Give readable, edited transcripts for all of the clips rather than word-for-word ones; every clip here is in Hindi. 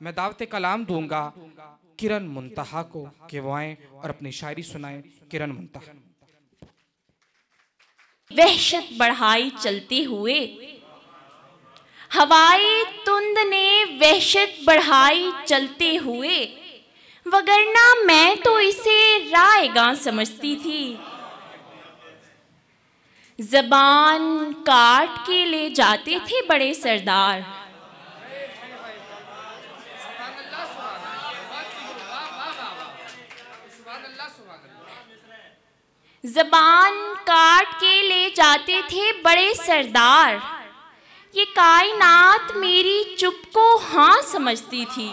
मैं दावते कलाम दूंगा किरण मुंतहा को कि वो आए और अपनी शायरी सुनाए। किरण मुंतहा। वहशत बढ़ाई चलते हुए, हवाए तुंद ने वहशत बढ़ाई चलते हुए, वगरना मैं तो इसे रायगां समझती थी। ज़बान काट के ले जाते थे बड़े सरदार, ज़बान काट के ले जाते थे बड़े सरदार। ये कायनात मेरी चुप को हाँ समझती थी।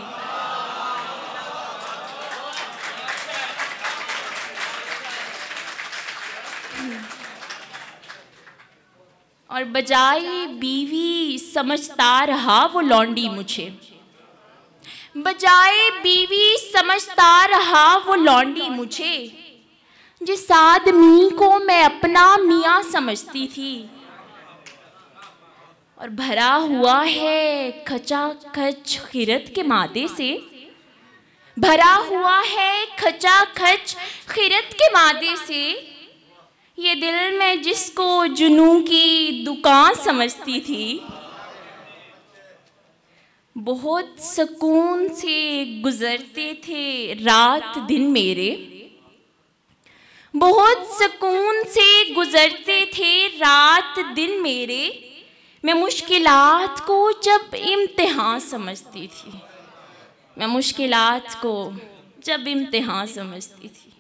और बजाई बीवी समझता रहा वो लौंडी मुझे, बजाए बीवी समझता रहा वो लौंडी मुझे, जिस आदमी को मैं अपना मियाँ समझती थी। और भरा हुआ है खचाखच खिरत के मादे से, भरा हुआ है खचाखच खिरत के मादे से, ये दिल में जिसको जुनून की दुकान समझती थी। बहुत सुकून से गुजरते थे रात दिन मेरे, बहुत सुकून से गुजरते थे रात दिन मेरे। मैं मुश्किलात को जब इम्तिहान समझती थी, मैं मुश्किलात को जब इम्तिहान समझती थी।